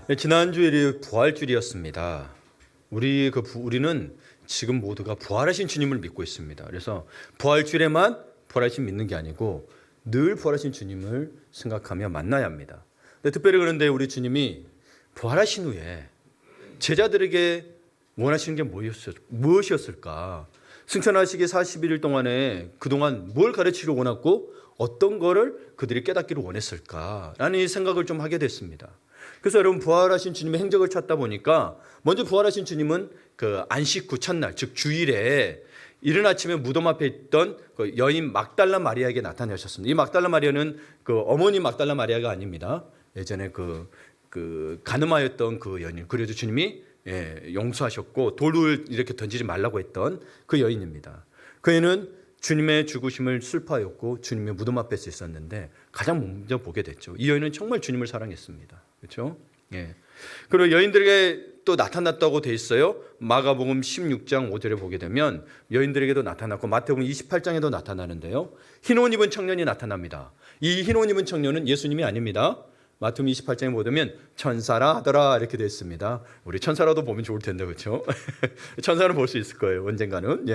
네, 지난주일이 부활주일이었습니다. 우리는 지금 모두가 부활하신 주님을 믿고 있습니다. 그래서 부활주일에만 부활하신 믿는 게 아니고 늘 부활하신 주님을 생각하며 만나야 합니다. 특별히 그런데 우리 주님이 부활하신 후에 제자들에게 원하시는 게 무엇이었을까? 승천하시기 41일 동안에 그동안 뭘 가르치려 원했고 어떤 거를 그들이 깨닫기를 원했을까라는 이 생각을 좀 하게 됐습니다. 그래서 여러분, 부활하신 주님의 행적을 찾다 보니까 먼저 부활하신 주님은 그 안식 후 첫날, 즉 주일에 이른 아침에 무덤 앞에 있던 그 여인 막달라 마리아에게 나타나셨습니다. 이 막달라 마리아는 그 어머니 막달라 마리아가 아닙니다. 예전에 그 가늠하였던 그 여인, 그래도 주님이 용서하셨고 돌을 이렇게 던지지 말라고 했던 그 여인입니다. 그 여인은 주님의 죽으심을 슬퍼하였고 주님의 무덤 앞에서 있었는데 가장 먼저 보게 됐죠. 이 여인은 정말 주님을 사랑했습니다. 그렇죠? 그리고 여인들에게 또 나타났다고 돼 있어요. 마가복음 16장 5절에 보게 되면 여인들에게도 나타났고 마태복음 28장에도 나타나는데요. 흰옷 입은 청년이 나타납니다. 이 흰옷 입은 청년은 예수님이 아닙니다. 마태복음 28장에 보면 천사라 하더라 이렇게 되어 있습니다. 우리 천사라도 보면 좋을 텐데, 그렇죠? 천사는 볼 수 있을 거예요, 언젠가는.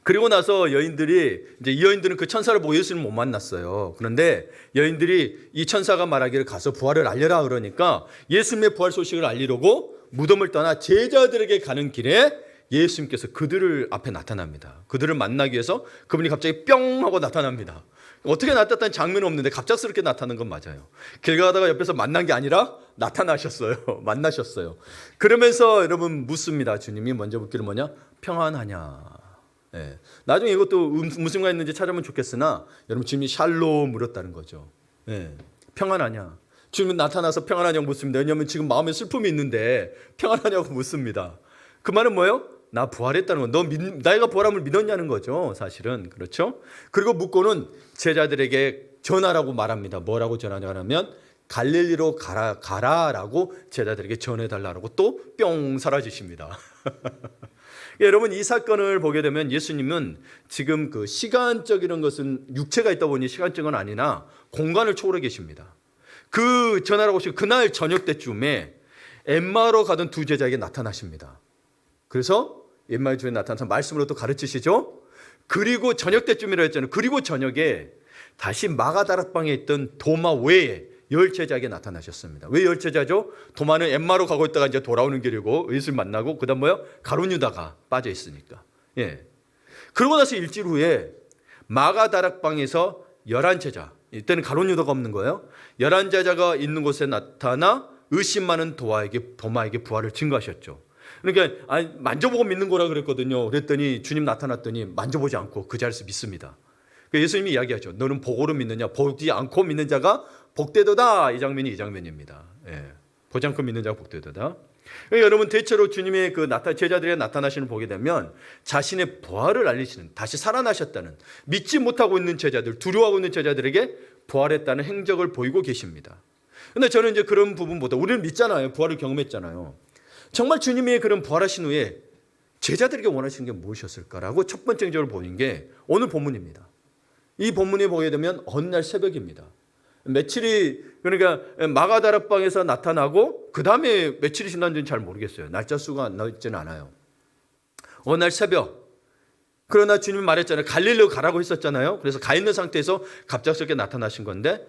그리고 나서 이 여인들은 그 천사를 보고 예수님을 못 만났어요. 그런데 여인들이 이 천사가 말하기를 가서 부활을 알려라 그러니까 예수님의 부활 소식을 알리려고 무덤을 떠나 제자들에게 가는 길에 예수님께서 그들을 앞에 나타납니다. 그들을 만나기 위해서 그분이 갑자기 뿅 하고 나타납니다. 어떻게 나타났다는 장면은 없는데 갑작스럽게 나타난 건 맞아요. 길 가다가 옆에서 만난 게 아니라 나타나셨어요. 만나셨어요. 그러면서 여러분 묻습니다. 주님이 먼저 묻기를 뭐냐? 평안하냐? 나중에 이것도 무슨가 있는지 찾아보면 좋겠으나 여러분, 주님이 샬롬 물었다는 거죠. 평안하냐? 주님은 나타나서 평안하냐고 묻습니다. 왜냐하면 지금 마음에 슬픔이 있는데 평안하냐고 묻습니다. 그 말은 뭐예요? 나 부활했다는 거. 내가 부활함을 믿었냐는 거죠, 사실은. 그렇죠? 그리고 묻고는 제자들에게 전하라고 말합니다. 뭐라고 전하냐면 갈릴리로 가라라고 제자들에게 전해달라고 또 뿅 사라지십니다. 여러분, 이 사건을 보게 되면 예수님은 지금 그 시간적 이런 것은 육체가 있다 보니 시간적은 아니나 공간을 초월해 계십니다. 그 전하라고 하시고 그날 저녁 때쯤에 엠마로 가던 두 제자에게 나타나십니다. 그래서 엠마의 주에 나타나서 말씀으로 또 가르치시죠. 그리고 저녁 때쯤이라 했잖아요. 그리고 저녁에 다시 마가다락방에 있던 도마 외에 열 제자에게 나타나셨습니다. 왜 열 제자죠? 도마는 엠마로 가고 있다가 이제 돌아오는 길이고 예수를 만나고 그다음 뭐요? 가룟 유다가 빠져 있으니까. 그러고 나서 일주일 후에 마가다락방에서 11제자, 이때는 가룟 유다가 없는 거예요. 11제자가 있는 곳에 나타나 의심 많은 도마에게 부활을 증거하셨죠. 그러니까 만져보고 믿는 거라 그랬거든요. 그랬더니 주님 나타났더니 만져보지 않고 그 자리에서 믿습니다. 예수님이 이야기하죠. 너는 보고로 믿느냐? 보지 않고 믿는 자가 복되도다. 이 장면입니다. 보지 않고 믿는 자가 복되도다. 여러분, 대체로 주님의 제자들에게 나타나시는 보게 되면 자신의 부활을 알리시는, 다시 살아나셨다는, 믿지 못하고 있는 제자들, 두려워하고 있는 제자들에게 부활했다는 행적을 보이고 계십니다. 그런데 저는 이제 그런 부분보다 우리는 믿잖아요. 부활을 경험했잖아요. 정말 주님이 그런 부활하신 후에 제자들에게 원하시는 게 무엇이었을까라고 첫 번째적으로 보는 게 오늘 본문입니다. 이 본문에 보게 되면 어느 날 새벽입니다. 며칠이, 그러니까 마가다락방에서 나타나고 그 다음에 며칠이 지난지는 잘 모르겠어요. 날짜 수가 나와 있지는 않아요. 어느 날 새벽. 그러나 주님이 말했잖아요. 갈릴리로 가라고 했었잖아요. 그래서 가 있는 상태에서 갑작스럽게 나타나신 건데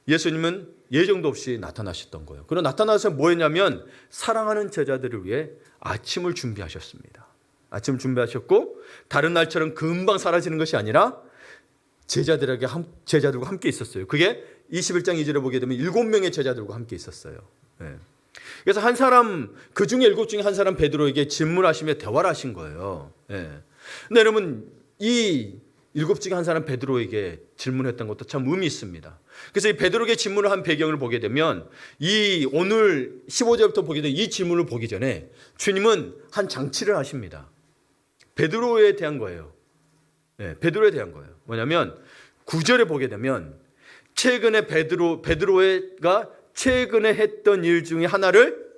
예수님은 예정도 없이 나타나셨던 거예요. 그리고 나타나서 뭐 했냐면 사랑하는 제자들을 위해 아침을 준비하셨습니다. 아침을 준비하셨고 다른 날처럼 금방 사라지는 것이 아니라 제자들과 함께 있었어요. 그게 21장 2절에 보게 되면 7명의 제자들과 함께 있었어요. 그래서 한 사람, 그 중에 7 중에 한 사람 베드로에게 질문하시며 대화를 하신 거예요. 근데 여러분, 이 7 중에 한 사람 베드로에게 질문했던 것도 참 의미 있습니다. 그래서 이 베드로에게 질문을 한 배경을 보게 되면 이 오늘 15절부터 보게 되면 이 질문을 보기 전에 주님은 한 장치를 하십니다. 베드로에 대한 거예요. 베드로에 대한 거예요. 뭐냐면 9절에 보게 되면 최근에 베드로가 최근에 했던 일 중에 하나를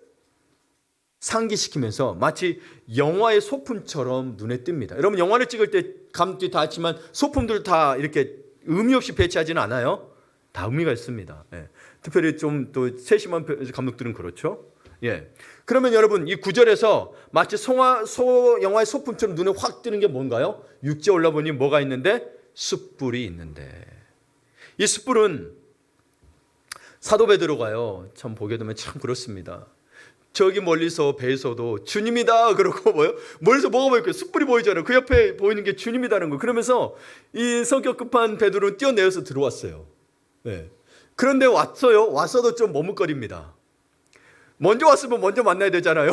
상기시키면서 마치 영화의 소품처럼 눈에 띕니다. 여러분, 영화를 찍을 때 감독이 다 했지만 소품들 다 이렇게 의미 없이 배치하지는 않아요. 다 의미가 있습니다. 예. 특별히 좀 또 세심한 감독들은 그렇죠. 예. 그러면 여러분 이 구절에서 마치 영화의 소품처럼 눈에 확 뜨는 게 뭔가요? 6제 올라보니 뭐가 있는데? 숯불이 있는데. 이 숯불은 사도 베드로가요. 참 보게 되면 참 그렇습니다. 저기 멀리서 배에서도 주님이다 그러고 뭐요? 멀리서 뭐가 보일까요? 숯불이 보이잖아요. 그 옆에 보이는 게 주님이다는 거. 그러면서 이 성격 급한 베드로는 뛰어내려서 들어왔어요. 네. 그런데 왔어요. 왔어도 좀 머뭇거립니다. 먼저 왔으면 먼저 만나야 되잖아요.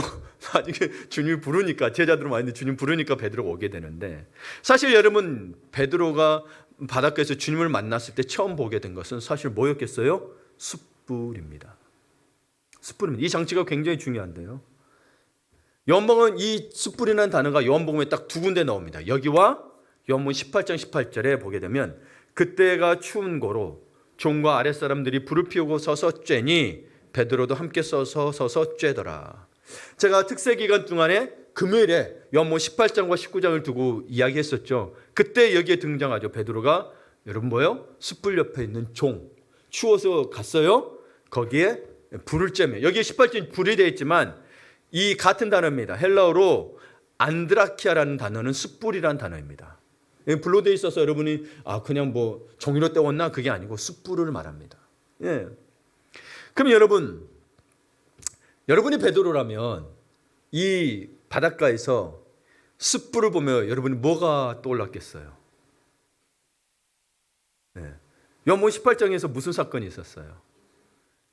나중에 주님이 부르니까 제자들은 많은데 주님 부르니까 베드로가 오게 되는데 사실 여러분 베드로가 바닷가에서 주님을 만났을 때 처음 보게 된 것은 사실 뭐였겠어요? 숯불입니다. 숯불입니다. 이 장치가 굉장히 중요한데요. 요한복음은 이 숯불이라는 단어가 요한복음에 딱 두 군데 나옵니다. 여기와 요한복음 18장 18절에 보게 되면 그때가 추운 고로 종과 아랫사람들이 불을 피우고 서서 쬐니 베드로도 함께 서서 쬐더라. 제가 특세 기간 동안에 금요일에 요한복음 18장과 19장을 두고 이야기했었죠. 그때 여기에 등장하죠. 베드로가 여러분 뭐예요? 숯불 옆에 있는 종. 추워서 갔어요. 거기에 불을 쬐며 여기에 18절 불이 되어 있지만 이 같은 단어입니다. 헬라어로 안드라키아라는 단어는 숯불이라는 단어입니다. 불로 되어 있어서 여러분이 그냥 뭐 종이로 때웠나 그게 아니고 숯불을 말합니다. 예. 그럼 여러분이 베드로라면 이 바닷가에서 숯불을 보며 여러분이 뭐가 떠올랐겠어요? 네. 요한복음 18장에서 무슨 사건이 있었어요?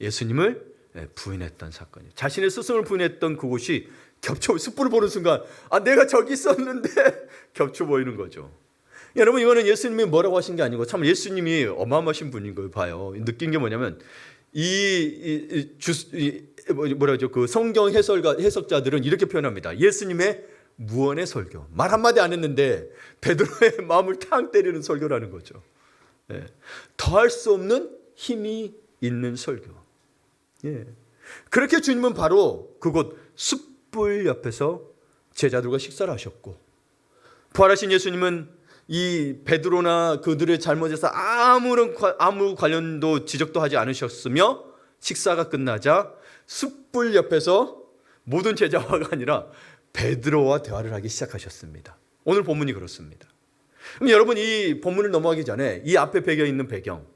예수님을 부인했던 사건이에요. 자신의 스승을 부인했던 그곳이 숯불을 보는 순간 내가 저기 있었는데 겹쳐 보이는 거죠. 여러분 이거는 예수님이 뭐라고 하신 게 아니고 참 예수님이 어마어마하신 분인 걸 봐요. 느낀 게 뭐냐면 그 성경 해석자들은 이렇게 표현합니다. 예수님의 무언의 설교. 말 한마디 안 했는데 베드로의 마음을 탕 때리는 설교라는 거죠. 예. 더할 수 없는 힘이 있는 설교. 예. 그렇게 주님은 바로 그곳 숯불 옆에서 제자들과 식사를 하셨고 부활하신 예수님은 이 베드로나 그들의 잘못에서 아무 관련도 지적도 하지 않으셨으며 식사가 끝나자 숯불 옆에서 모든 제자와가 아니라 베드로와 대화를 하기 시작하셨습니다. 오늘 본문이 그렇습니다. 그럼 여러분 이 본문을 넘어가기 전에 이 앞에 배경 있는 배경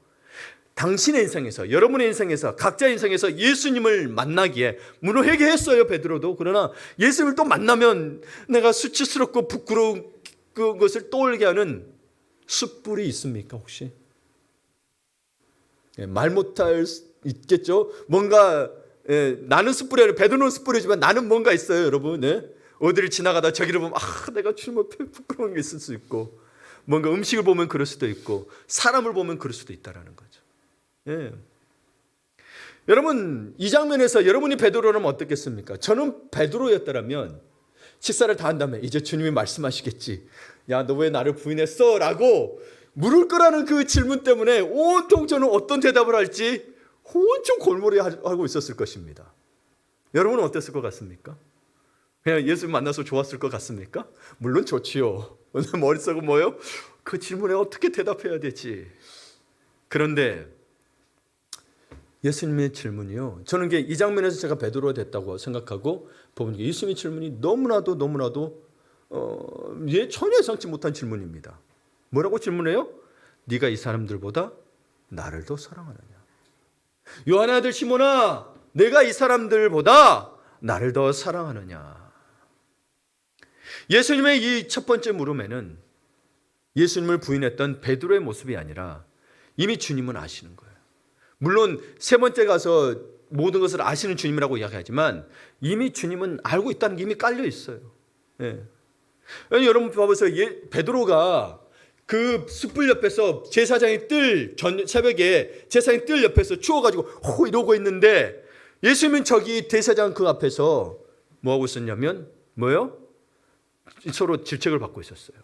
당신의 인생에서 여러분의 인생에서 각자의 인생에서 예수님을 만나기에 물론 회개했어요 베드로도. 그러나 예수님을 또 만나면 내가 수치스럽고 부끄러운 그것을 떠올리게 하는 숯불이 있습니까 혹시? 말 못할 있겠죠. 뭔가 나는 숯불이 아니라 베드로는 숯불이지만 나는 뭔가 있어요 여러분. 어디를 지나가다 저기를 보면 내가 주님 앞에 부끄러운 게 있을 수 있고 뭔가 음식을 보면 그럴 수도 있고 사람을 보면 그럴 수도 있다라는 거죠. 예. 여러분 이 장면에서 여러분이 베드로라면 어떻겠습니까? 저는 베드로였다면 식사를 다 한 다음에 이제 주님이 말씀하시겠지. 야, 너 왜 나를 부인했어? 라고 물을 거라는 그 질문 때문에 온통 저는 어떤 대답을 할지 온통 골몰이하고 있었을 것입니다. 여러분은 어땠을 것 같습니까? 그냥 예수 만나서 좋았을 것 같습니까? 물론 좋지요. 근데 머릿속은 뭐예요? 그 질문에 어떻게 대답해야 되지? 그런데 예수님의 질문이요. 저는 이 장면에서 제가 베드로가 됐다고 생각하고 보면 예수님의 질문이 너무나도 전혀 예상치 못한 질문입니다. 뭐라고 질문해요? 네가 이 사람들보다 나를 더 사랑하느냐? 요한의 아들 시몬아, 내가 이 사람들보다 나를 더 사랑하느냐? 예수님의 이 첫 번째 물음에는 예수님을 부인했던 베드로의 모습이 아니라 이미 주님은 아시는 거예요. 물론 세 번째 가서 모든 것을 아시는 주님이라고 이야기하지만 이미 주님은 알고 있다는 게 이미 깔려 있어요. 예. 여러분 봐보세요. 베드로가 그 숯불 옆에서 제사장의 새벽에 제사장의 뜰 옆에서 추워가지고 이러고 있는데 예수님은 저기 제사장 그 앞에서 뭐하고 있었냐면 뭐예요? 서로 질책을 받고 있었어요.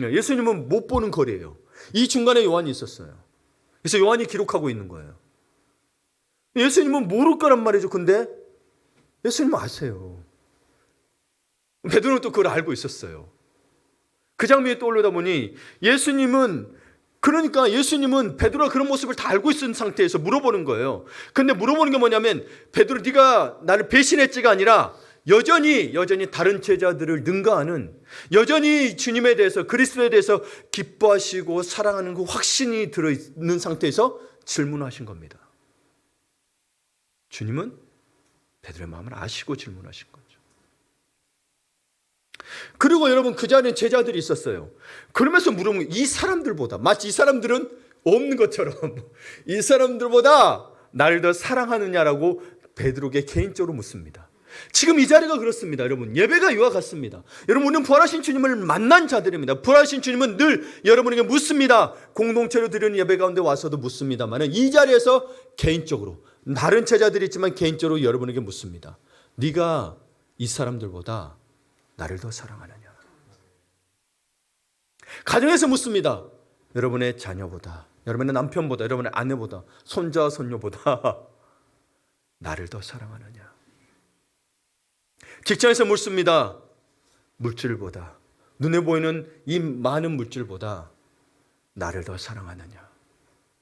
예수님은 못 보는 거리예요. 이 중간에 요한이 있었어요. 그래서 요한이 기록하고 있는 거예요. 예수님은 모를 거란 말이죠. 근데 예수님은 아세요. 베드로는 또 그걸 알고 있었어요. 그 장면이 떠올르다 보니 예수님은 그러니까 예수님은 베드로가 그런 모습을 다 알고 있는 상태에서 물어보는 거예요. 근데 물어보는 게 뭐냐면, 베드로 네가 나를 배신했지가 아니라 여전히 다른 제자들을 능가하는, 여전히 주님에 대해서, 그리스도에 대해서 기뻐하시고 사랑하는 그 확신이 들어있는 상태에서 질문하신 겁니다. 주님은 베드로의 마음을 아시고 질문하신 거죠. 그리고 여러분, 그 자리에 제자들이 있었어요. 그러면서 물으면, 이 사람들보다, 마치 이 사람들은 없는 것처럼 이 사람들보다 나를 더 사랑하느냐라고 베드로에게 개인적으로 묻습니다. 지금 이 자리가 그렇습니다. 여러분, 예배가 이와 같습니다. 여러분, 우리는 부활하신 주님을 만난 자들입니다. 부활하신 주님은 늘 여러분에게 묻습니다. 공동체로 드리는 예배 가운데 와서도 묻습니다만, 이 자리에서 개인적으로, 다른 제자들이 있지만 개인적으로 여러분에게 묻습니다. 네가 이 사람들보다 나를 더 사랑하느냐? 가정에서 묻습니다. 여러분의 자녀보다, 여러분의 남편보다, 여러분의 아내보다, 손자, 손녀보다 나를 더 사랑하느냐? 직장에서 묻습니다. 물질보다, 눈에 보이는 이 많은 물질보다 나를 더 사랑하느냐?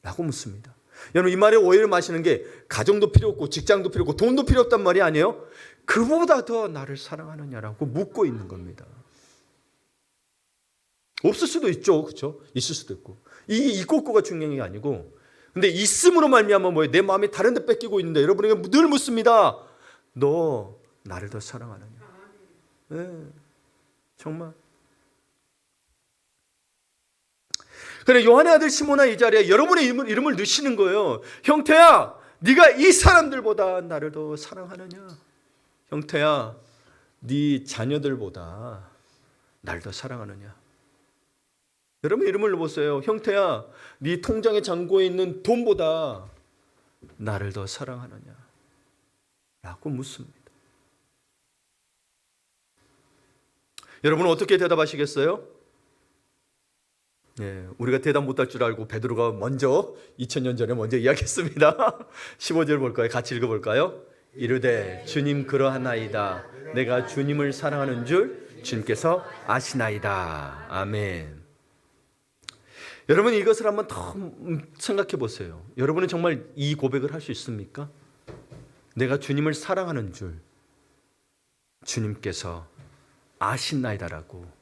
라고 묻습니다. 여러분, 이 말에 오해를 마시는 게, 가정도 필요 없고 직장도 필요 없고 돈도 필요 없단 말이 아니에요. 그보다 더 나를 사랑하느냐라고 묻고 있는 겁니다. 없을 수도 있죠, 그렇죠? 있을 수도 있고. 이게 있고 없고가 중요한 게 아니고, 근데 있음으로 말미암아 뭐예요? 내 마음이 다른 데 뺏기고 있는데 여러분에게 늘 묻습니다. 너 나를 더 사랑하느냐? 네, 정말. 그래, 요한의 아들 시몬아, 이 자리에 여러분의 이름을 넣으시는 거예요. 형태야, 네가 이 사람들보다 나를 더 사랑하느냐? 형태야, 네 자녀들보다 나를 더 사랑하느냐? 여러분 이름을 넣어보세요. 형태야, 네 통장의 잔고에 있는 돈보다 나를 더 사랑하느냐? 라고 묻습니다. 여러분은 어떻게 대답하시겠어요? 예, 우리가 대답 못할 줄 알고 베드로가 먼저 2000년 전에 먼저 이야기했습니다. 15절 볼까요? 같이 읽어볼까요? 이르되 주님 그러하나이다. 내가 주님을 사랑하는 줄 주님께서 아시나이다. 아멘. 여러분, 이것을 한번 더 생각해 보세요. 여러분은 정말 이 고백을 할 수 있습니까? 내가 주님을 사랑하는 줄 주님께서 아시나이다라고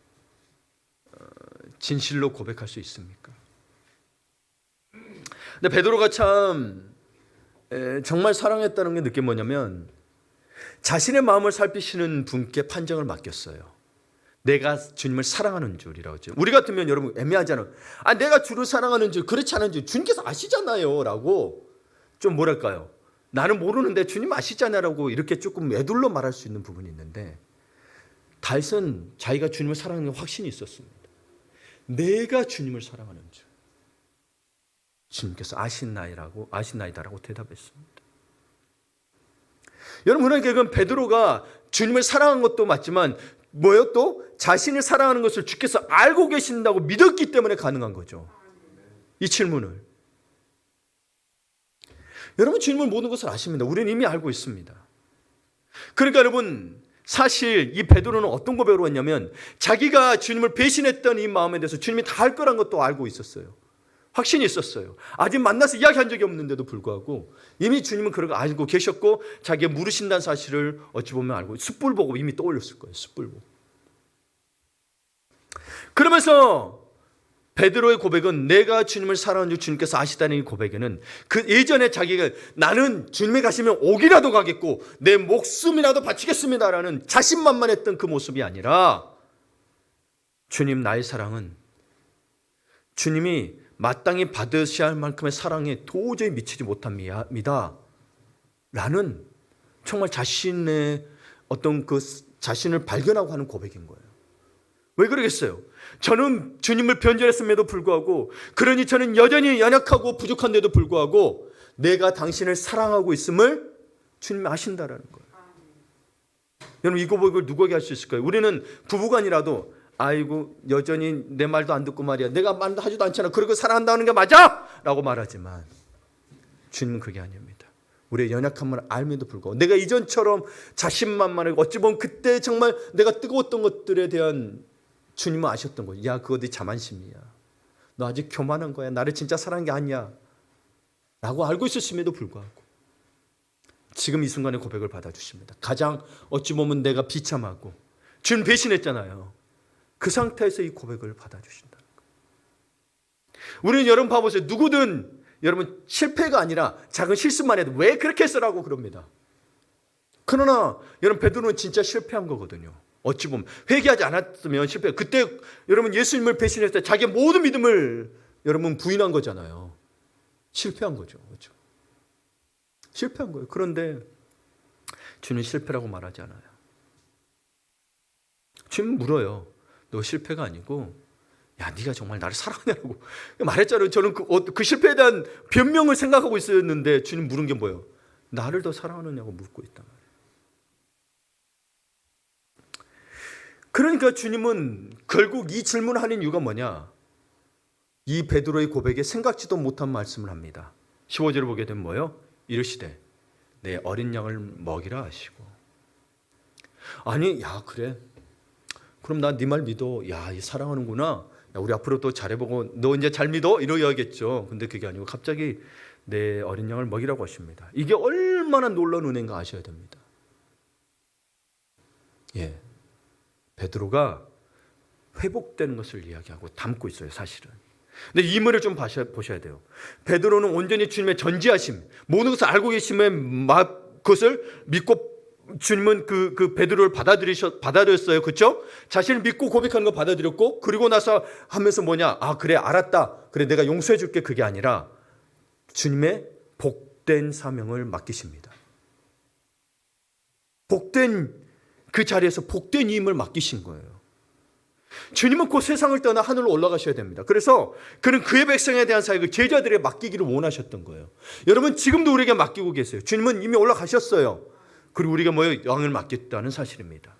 진실로 고백할 수 있습니까? 근데 베드로가 참 정말 사랑했다는 게 느낀 뭐냐면, 자신의 마음을 살피시는 분께 판정을 맡겼어요. 내가 주님을 사랑하는 줄이라고 하죠. 우리 같으면 여러분 애매하잖아요. 내가 주를 사랑하는 줄, 그렇지 않은 줄 주님께서 아시잖아요 라고 좀 뭐랄까요, 나는 모르는데 주님 아시잖아요 라고 이렇게 조금 애둘러 말할 수 있는 부분이 있는데, 다윗은 자기가 주님을 사랑하는 확신이 있었습니다. 내가 주님을 사랑하는 줄 주님께서 아시나이다라고 대답했습니다. 여러분, 그러니까 이건 베드로가 주님을 사랑한 것도 맞지만 뭐요? 또 자신을 사랑하는 것을 주께서 알고 계신다고 믿었기 때문에 가능한 거죠. 이 질문을. 여러분, 주님은 모든 것을 아십니다. 우리는 이미 알고 있습니다. 그러니까 여러분, 사실 이 베드로는 어떤 고백으로 했냐면, 자기가 주님을 배신했던 이 마음에 대해서 주님이 다 할 거란 것도 알고 있었어요. 확신이 있었어요. 아직 만나서 이야기한 적이 없는데도 불구하고 이미 주님은 그런 거 알고 계셨고, 자기가 물으신다는 사실을 어찌 보면 알고, 숯불 보고 이미 떠올렸을 거예요. 숯불 보고. 그러면서 베드로의 고백은, 내가 주님을 사랑하는 줄 주님께서 아시다는 이 고백에는, 그 예전에 자기가 나는 주님에 가시면 옥이라도 가겠고 내 목숨이라도 바치겠습니다라는 자신만만했던 그 모습이 아니라, 주님, 나의 사랑은 주님이 마땅히 받으셔야 할 만큼의 사랑에 도저히 미치지 못합니다 라는, 정말 자신의 어떤 그 자신을 발견하고 하는 고백인 거예요. 왜 그러겠어요? 저는 주님을 변절했음에도 불구하고, 그러니 저는 여전히 연약하고 부족한데도 불구하고 내가 당신을 사랑하고 있음을 주님이 아신다라는 거예요. 여러분, 이 고백을 누구에게 할 수 있을까요? 우리는 부부간이라도, 아이고 여전히 내 말도 안 듣고 말이야, 내가 말도 하지도 않잖아, 그리고 사랑한다는 게 맞아? 라고 말하지만 주님은 그게 아닙니다. 우리의 연약함을 알면도 불구하고, 내가 이전처럼 자신만만하고 어찌 보면 그때 정말 내가 뜨거웠던 것들에 대한 주님은 아셨던 거예요. 야, 그거 네 자만심이야. 너 아직 교만한 거야. 나를 진짜 사랑한 게 아니야. 라고 알고 있었음에도 불구하고 지금 이 순간에 고백을 받아주십니다. 가장 어찌 보면 내가 비참하고 주님 배신했잖아요. 그 상태에서 이 고백을 받아주신다는 거예요. 우리는 여러분 봐보세요. 누구든 여러분 실패가 아니라 작은 실수만 해도 왜 그렇게 했어라고 그럽니다. 그러나 여러분 베드로는 진짜 실패한 거거든요. 어찌 보면 회개하지 않았으면 실패. 그때 여러분 예수님을 배신했을 때 자기의 모든 믿음을 여러분 부인한 거잖아요. 실패한 거죠. 그렇죠? 실패한 거예요. 그런데 주님 실패라고 말하지 않아요. 주님 물어요. 너 실패가 아니고 야 네가 정말 나를 사랑하냐고 말했잖아요. 저는 그 실패에 대한 변명을 생각하고 있었는데 주님 물은 게 뭐예요? 나를 더 사랑하느냐고 묻고 있단 말이에요. 그러니까 주님은 결국 이 질문을 하는 이유가 뭐냐? 이 베드로의 고백에 생각지도 못한 말씀을 합니다. 15절을 보게 되면 뭐예요? 이르시되 내 어린 양을 먹이라 하시고. 아니 야 그래 그럼 나 네 말 믿어. 야 사랑하는구나. 야, 우리 앞으로 또 잘해보고 너 이제 잘 믿어? 이러야겠죠. 근데 그게 아니고 갑자기 내 어린 양을 먹이라고 하십니다. 이게 얼마나 놀라운 은혜인가 아셔야 됩니다. 예, 베드로가 회복되는 것을 이야기하고 담고 있어요. 사실은. 근데 이 말을 좀 보셔야 돼요. 베드로는 온전히 주님의 전지하심, 모든 것을 알고 계심에 그것을 믿고 주님은 그 베드로를 받아들였어요. 그렇죠? 자신을 믿고 고백하는 거 받아들였고 그리고 나서 하면서 뭐냐? 아 그래 알았다. 그래 내가 용서해 줄게. 그게 아니라 주님의 복된 사명을 맡기십니다. 복된 그 자리에서 복된 힘을 맡기신 거예요. 주님은 곧 세상을 떠나 하늘로 올라가셔야 됩니다. 그래서 그는 그의 백성에 대한 사역을 제자들에게 맡기기를 원하셨던 거예요. 여러분 지금도 우리에게 맡기고 계세요. 주님은 이미 올라가셨어요. 그리고 우리가 양을 맡겼다는 사실입니다.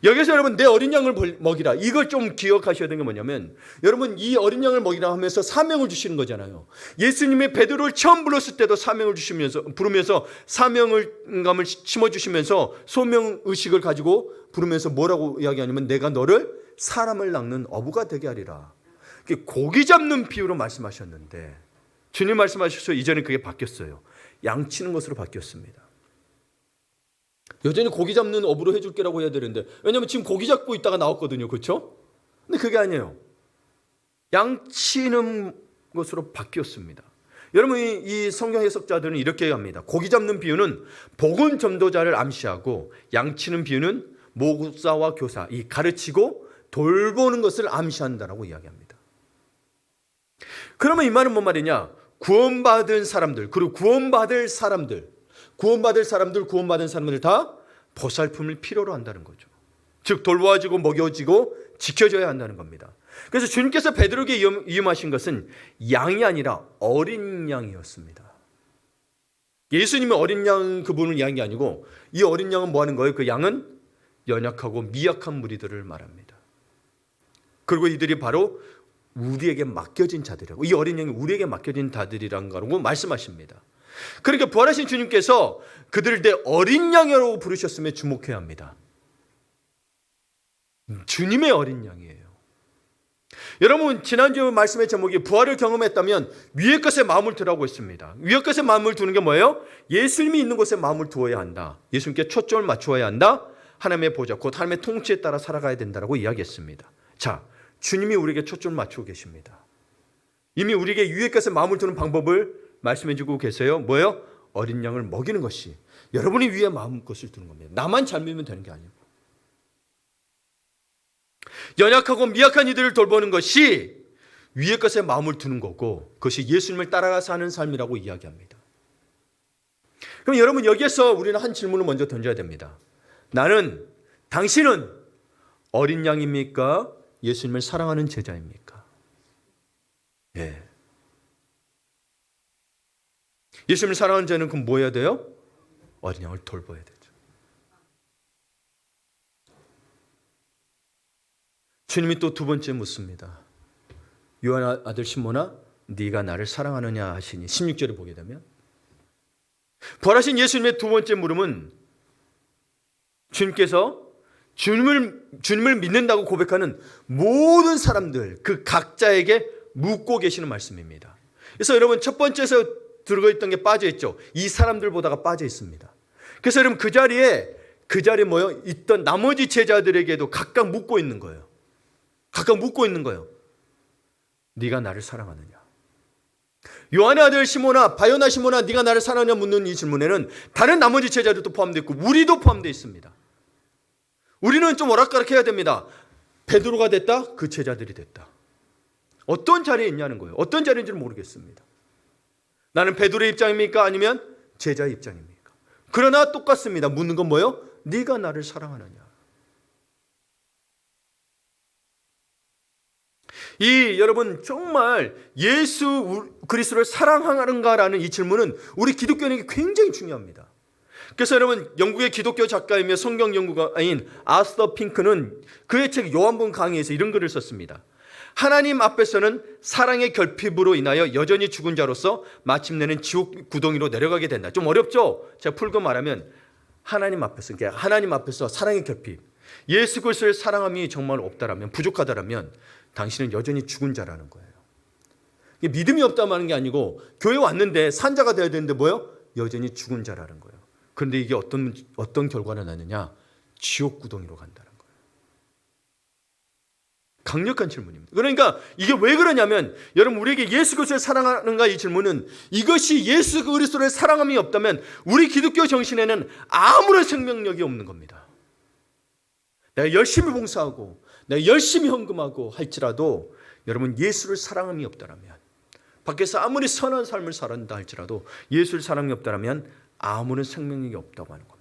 여기서 여러분 내 어린 양을 먹이라 이걸 좀 기억하셔야 되는 게 뭐냐면 여러분 이 어린 양을 먹이라 하면서 사명을 주시는 거잖아요. 예수님이 베드로를 처음 불렀을 때도 사명을 부르면서 사명감을 심어주시면서 소명의식을 가지고 부르면서 뭐라고 이야기하냐면 내가 너를 사람을 낚는 어부가 되게 하리라. 고기 잡는 비유로 말씀하셨는데 주님 말씀하셔서 이전에 그게 바뀌었어요. 양 치는 것으로 바뀌었습니다. 여전히 고기 잡는 어부로 해줄게라고 해야 되는데 왜냐하면 지금 고기 잡고 있다가 나왔거든요. 그렇죠? 근데 그게 아니에요. 양 치는 것으로 바뀌었습니다. 여러분 이 성경 해석자들은 이렇게 합니다. 고기 잡는 비유는 복음 전도자를 암시하고 양 치는 비유는 목사와 교사, 이 가르치고 돌보는 것을 암시한다라고 이야기합니다. 그러면 이 말은 뭔 말이냐? 구원받은 사람들 그리고 구원받은 사람들 다 보살핌을 필요로 한다는 거죠. 즉 돌보아지고 먹여지고 지켜줘야 한다는 겁니다. 그래서 주님께서 베드로에게 이음하신 것은 양이 아니라 어린 양이었습니다. 예수님은 어린 양 그분을 이야기한 게 아니고 이 어린 양은 뭐 하는 거예요? 그 양은 연약하고 미약한 무리들을 말합니다. 그리고 이들이 바로 우리에게 맡겨진 자들이라고 이 어린 양이 우리에게 맡겨진 자들이라는 거라고 말씀하십니다. 그러니까 부활하신 주님께서 그들을 내 어린 양이라고 부르셨음에 주목해야 합니다. 주님의 어린 양이에요. 여러분 지난주 말씀의 제목이 부활을 경험했다면 위의 것에 마음을 두라고 했습니다. 위의 것에 마음을 두는 게 뭐예요? 예수님이 있는 곳에 마음을 두어야 한다. 예수님께 초점을 맞추어야 한다. 하나님의 보좌 곧 하나님의 통치에 따라 살아가야 된다라고 이야기했습니다. 자, 주님이 우리에게 초점을 맞추고 계십니다. 이미 우리에게 위의 것에 마음을 두는 방법을 말씀해 주고 계세요. 뭐예요? 어린 양을 먹이는 것이 여러분이 위에 마음 것을 두는 겁니다. 나만 잘 믿으면 되는 게 아니고 연약하고 미약한 이들을 돌보는 것이 위의 것에 마음을 두는 거고 그것이 예수님을 따라가서 하는 삶이라고 이야기합니다. 그럼 여러분 여기에서 우리는 한 질문을 먼저 던져야 됩니다. 당신은 어린 양입니까? 예수님을 사랑하는 제자입니까? 예. 예수님을 사랑하는 자는 그럼 뭐 해야 돼요? 어린 양을 돌봐야 되죠. 주님이 또 두 번째 묻습니다. 요한 아들 시몬아 네가 나를 사랑하느냐 하시니 16절을 보게 되면 부활하신 예수님의 두 번째 물음은 주님께서 주님을 믿는다고 고백하는 모든 사람들 그 각자에게 묻고 계시는 말씀입니다. 그래서 여러분 첫 번째에서 들어있던 게 빠져 있죠. 이 사람들보다가 빠져 있습니다. 그래서 여러분 그 자리에 뭐요? 있던 나머지 제자들에게도 각각 묻고 있는 거예요. 각각 묻고 있는 거예요. 네가 나를 사랑하느냐? 요한의 아들 시몬아, 바요나 시몬아, 네가 나를 사랑하느냐 묻는 이 질문에는 다른 나머지 제자들도 포함되어 있고 우리도 포함되어 있습니다. 우리는 좀 오락가락해야 됩니다. 베드로가 됐다? 그 제자들이 됐다. 어떤 자리에 있냐는 거예요. 어떤 자리인지는 모르겠습니다. 나는 베드로의 입장입니까? 아니면 제자의 입장입니까? 그러나 똑같습니다. 묻는 건 뭐예요? 네가 나를 사랑하느냐? 여러분 정말 예수 그리스도를 사랑하는가라는 이 질문은 우리 기독교인에게 굉장히 중요합니다. 그래서 여러분 영국의 기독교 작가이며 성경 연구가인 아스터 핑크는 그의 책 요한복음 강의에서 이런 글을 썼습니다. 하나님 앞에서는 사랑의 결핍으로 인하여 여전히 죽은 자로서 마침내는 지옥 구덩이로 내려가게 된다. 좀 어렵죠? 제가 풀고 말하면 하나님 앞에서 사랑의 결핍, 예수 그리스도를 사랑함이 정말 없다라면, 부족하다라면 당신은 여전히 죽은 자라는 거예요. 믿음이 없다는 게 아니고 교회 왔는데 산자가 되어야 되는데 뭐예요? 여전히 죽은 자라는 거예요. 그런데 이게 어떤 결과를 낳느냐? 지옥 구덩이로 간다는 거예요. 강력한 질문입니다. 그러니까 이게 왜 그러냐면 여러분 우리에게 예수 그리스도를 사랑하는가 이 질문은 이것이 예수 그리스도를 사랑함이 없다면 우리 기독교 정신에는 아무런 생명력이 없는 겁니다. 내가 열심히 봉사하고 내가 열심히 헌금하고 할지라도 여러분 예수를 사랑함이 없다면 밖에서 아무리 선한 삶을 살았다 할지라도 예수를 사랑이 없다면 아무런 생명력이 없다고 하는 겁니다.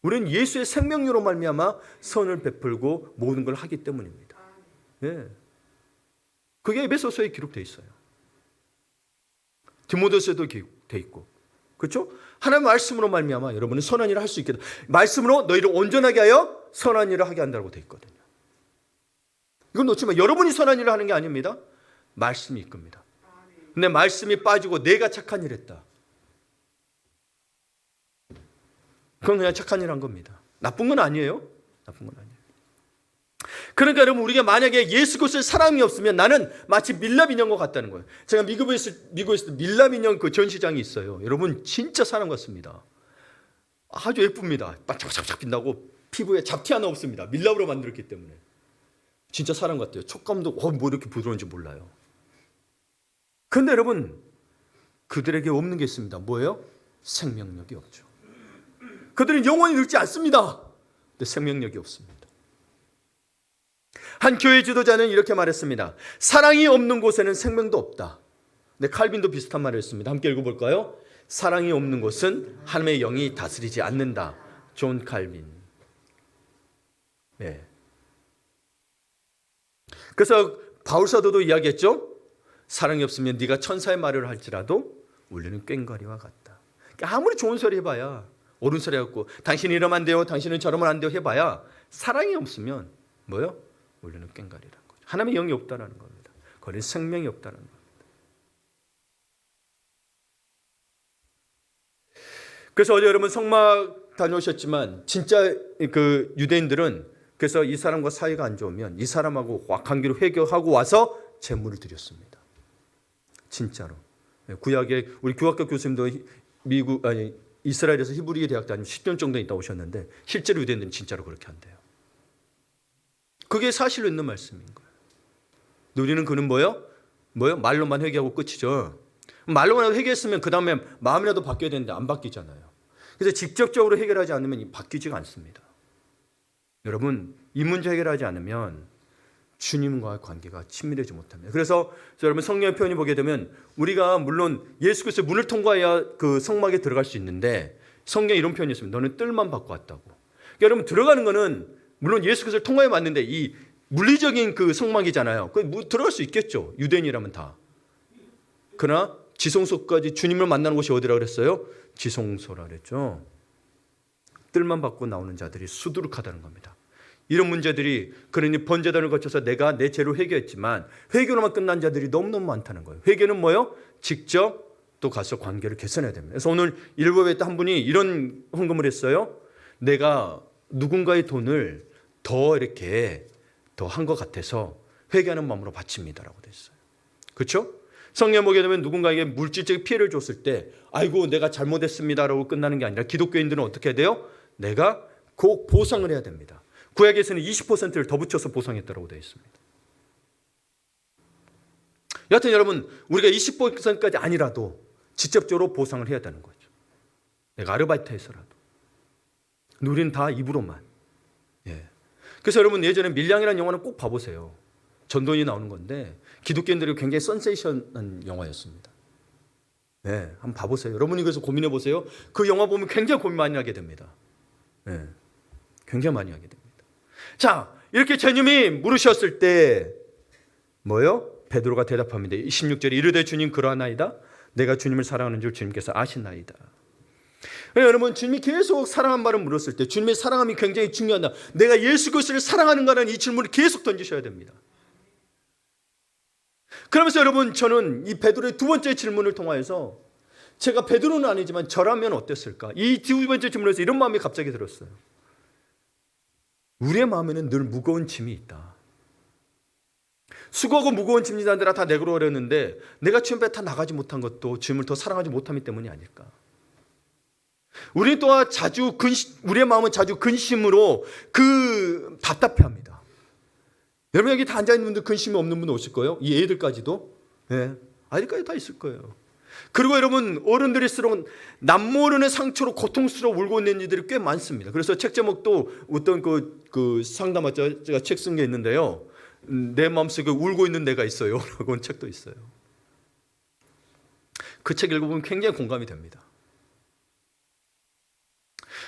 우리는 예수의 생명력으로 말미암아 선을 베풀고 모든 걸 하기 때문입니다. 네. 그게 에베소서에 기록되어 있어요. 디모데서에도 기록되어 있고, 그렇죠? 하나님의 말씀으로 말미암아 여러분은 선한 일을 할 수 있게 말씀으로 너희를 온전하게 하여 선한 일을 하게 한다고 되어 있거든요. 이건 놓지 마. 여러분이 선한 일을 하는 게 아닙니다. 말씀이 이끕니다. 근데 말씀이 빠지고 내가 착한 일 했다. 그건 그냥 착한 일 한 겁니다. 나쁜 건 아니에요. 나쁜 건 아니에요. 그러니까 여러분 우리가 만약에 예수 그리스도의 사랑이 없으면 나는 마치 밀랍 인형과 같다는 거예요. 제가 미국에 있을 때 밀랍 인형 그 전시장이 있어요. 여러분 진짜 사람 같습니다. 아주 예쁩니다. 반짝반짝 빛나고 피부에 잡티 하나 없습니다. 밀랍으로 만들었기 때문에. 진짜 사람 같아요. 촉감도 뭐 이렇게 부드러운지 몰라요. 그런데 여러분 그들에게 없는 게 있습니다. 뭐예요? 생명력이 없죠. 그들은 영원히 늙지 않습니다. 근데 생명력이 없습니다. 한 교회 지도자는 이렇게 말했습니다. 사랑이 없는 곳에는 생명도 없다. 근데 칼빈도 비슷한 말을 했습니다. 함께 읽어볼까요? 사랑이 없는 곳은 하나님의 영이 다스리지 않는다. 존 칼빈. 네. 그래서 바울 사도도 이야기했죠. 사랑이 없으면 네가 천사의 말을 할지라도 울리는 꽹과리와 같다. 그러니까 아무리 좋은 소리 해봐야 옳은 소리 해갖고 당신이 이러면 안 돼요, 당신은 저러면 안 돼요 해봐야 사랑이 없으면 뭐요? 울리는 꽹과리라는 거죠. 하나님의 영이 없다는 겁니다. 거기는 생명이 없다는 겁니다. 그래서 어제 여러분 성막 다녀오셨지만 진짜 그 유대인들은 그래서 이 사람과 사이가 안 좋으면 이 사람하고 관계로 회개하고 와서 제물을 드렸습니다. 진짜로. 구약에 우리 교학교 교수님도 이스라엘에서 히브리 대학 다니면 10년 정도 있다 오셨는데 실제로 유대인들은 진짜로 그렇게 한대요. 그게 사실로 있는 말씀인 거예요. 우리는 그는 뭐예요? 말로만 회개하고 끝이죠. 말로만 회개했으면 그 다음에 마음이라도 바뀌어야 되는데 안 바뀌잖아요. 그래서 직접적으로 해결하지 않으면 바뀌지가 않습니다. 여러분 이 문제 해결하지 않으면 주님과의 관계가 친밀하지 못합니다. 그래서 여러분 성경의 표현이 보게 되면 우리가 물론 예수 그리스도의 문을 통과해야 그 성막에 들어갈 수 있는데 성경에 이런 표현이 있습니다. 너는 뜰만 받고 왔다고. 그러니까 여러분 들어가는 거는 물론 예수 그리스도를 통과해 왔는데 이 물리적인 그 성막이잖아요. 그 들어갈 수 있겠죠. 유대인이라면 다. 그러나 지성소까지 주님을 만나는 곳이 어디라 그랬어요? 지성소라 그랬죠. 뜰만 받고 나오는 자들이 수두룩하다는 겁니다. 이런 문제들이 그러니 번제단을 거쳐서 내가 내 죄를 회개했지만 회개로만 끝난 자들이 너무너무 많다는 거예요. 회개는 뭐예요? 직접 또 가서 관계를 개선해야 됩니다. 그래서 오늘 일부에 한 분이 이런 헌금을 했어요. 내가 누군가의 돈을 더 이렇게 더 한 것 같아서 회개하는 마음으로 바칩니다라고 돼 있어요. 그렇죠? 성령 보게 되면 누군가에게 물질적 피해를 줬을 때 아이고 내가 잘못했습니다라고 끝나는 게 아니라 기독교인들은 어떻게 해야 돼요? 내가 꼭 보상을 해야 됩니다. 구약에서는 20%를 더 붙여서 보상했다고 되어 있습니다. 여하튼 여러분 우리가 20%까지 아니라도 직접적으로 보상을 해야 되는 거죠. 내가 아르바이트해서라도. 우리는 다 입으로만. 예. 그래서 여러분 예전에 밀양이라는 영화는 꼭 봐보세요. 전도인이 나오는 건데 기독교인들이 굉장히 센세이션한 영화였습니다. 네, 한번 봐보세요. 여러분이 그래서 고민해 보세요. 그 영화 보면 굉장히 고민 많이 하게 됩니다. 네, 굉장히 많이 하게 됩니다. 자, 이렇게 주님이 물으셨을 때 뭐요? 베드로가 대답합니다. 16절에 이르되 주님 그러하나이다. 내가 주님을 사랑하는 줄 주님께서 아시나이다. 여러분 주님이 계속 사랑한 말을 물었을 때 주님의 사랑함이 굉장히 중요하다. 내가 예수 그리스도를 사랑하는가라는 이 질문을 계속 던지셔야 됩니다. 그러면서 여러분 저는 이 베드로의 두 번째 질문을 통하여서 제가 베드로는 아니지만 저라면 어땠을까? 이 두 번째 질문에서 이런 마음이 갑자기 들었어요. 우리의 마음에는 늘 무거운 짐이 있다. 수고하고 무거운 짐진들아 다 내게로 오려는데 내가 주님 앞에 다 나가지 못한 것도 주님을 더 사랑하지 못함이 때문이 아닐까? 우리 또한 우리의 마음은 자주 근심으로 답답해합니다. 여러분 여기 다 앉아있는 분들 근심이 없는 분 오실 거예요? 이 애들까지도? 네. 아이들까지 다 있을 거예요. 그리고 여러분 어른들일수록 남모르는 상처로 고통스러워 울고 있는 이들이 꽤 많습니다. 그래서 책 제목도 어떤 그 상담학자 제가 책 쓴 게 있는데요. 내 마음속에 울고 있는 내가 있어요 라고 한 책도 있어요. 그 책 읽어보면 굉장히 공감이 됩니다.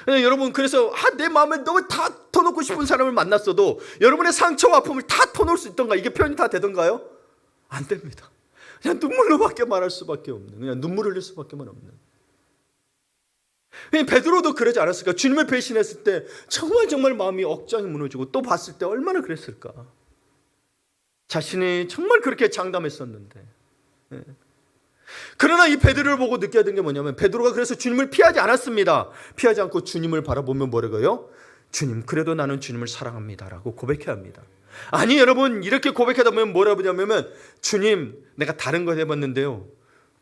네, 여러분 그래서 내 마음에 너무 다 터놓고 싶은 사람을 만났어도 여러분의 상처와 아픔을 다 터놓을 수 있던가? 이게 표현이 다 되던가요? 안 됩니다. 그냥 눈물로밖에 말할 수밖에 없는, 그냥 눈물 흘릴 수밖에 없는. 베드로도 그러지 않았을까? 주님을 배신했을 때 정말 마음이 억장이 무너지고 또 봤을 때 얼마나 그랬을까? 자신이 정말 그렇게 장담했었는데. 네. 그러나 이 베드로를 보고 느껴야 되는 게 뭐냐면 베드로가 그래서 주님을 피하지 않았습니다. 피하지 않고 주님을 바라보면 뭐라고요? 주님 그래도 나는 주님을 사랑합니다라고 고백해야 합니다. 아니 여러분 이렇게 고백하다 보면 뭐라고 하냐면 주님 내가 다른 거 해봤는데요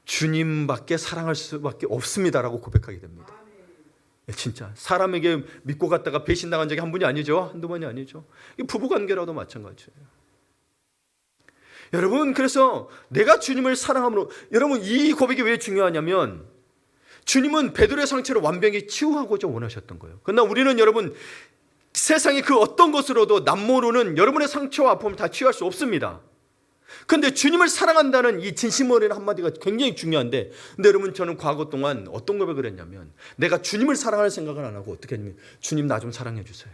주님밖에 사랑할 수밖에 없습니다라고 고백하게 됩니다. 진짜 사람에게 믿고 갔다가 배신당한 적이 한 분이 아니죠. 한두 번이 아니죠. 부부관계라도 마찬가지예요. 여러분 그래서 내가 주님을 사랑함으로 여러분 이 고백이 왜 중요하냐면 주님은 베드로의 상처를 완벽히 치유하고자 원하셨던 거예요. 그러나 우리는 여러분 세상의 그 어떤 것으로도 남모르는 여러분의 상처와 아픔을 다 치유할 수 없습니다. 그런데 주님을 사랑한다는 이 진심 어린 한마디가 굉장히 중요한데 근데 여러분 저는 과거 동안 어떤 고백을 했냐면 내가 주님을 사랑할 생각을 안 하고 어떻게 했냐면 주님 나 좀 사랑해 주세요.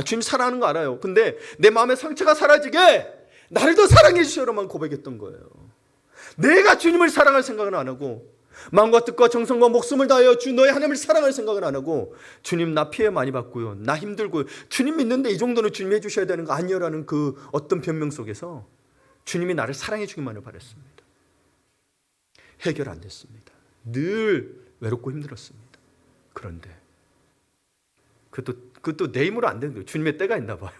주님 사랑하는 거 알아요. 근데 내 마음의 상처가 사라지게 나를 더 사랑해 주시오로만 고백했던 거예요. 내가 주님을 사랑할 생각은 안 하고 마음과 뜻과 정성과 목숨을 다하여 주 너의 하나님을 사랑할 생각은 안 하고 주님 나 피해 많이 받고요. 나 힘들고요. 주님 믿는데 이 정도는 주님 해주셔야 되는 거 아니요라는 그 어떤 변명 속에서 주님이 나를 사랑해 주기만을 바랬습니다. 해결 안 됐습니다. 늘 외롭고 힘들었습니다. 그런데 그것도 내 힘으로 안 되는 거예요. 주님의 때가 있나 봐요.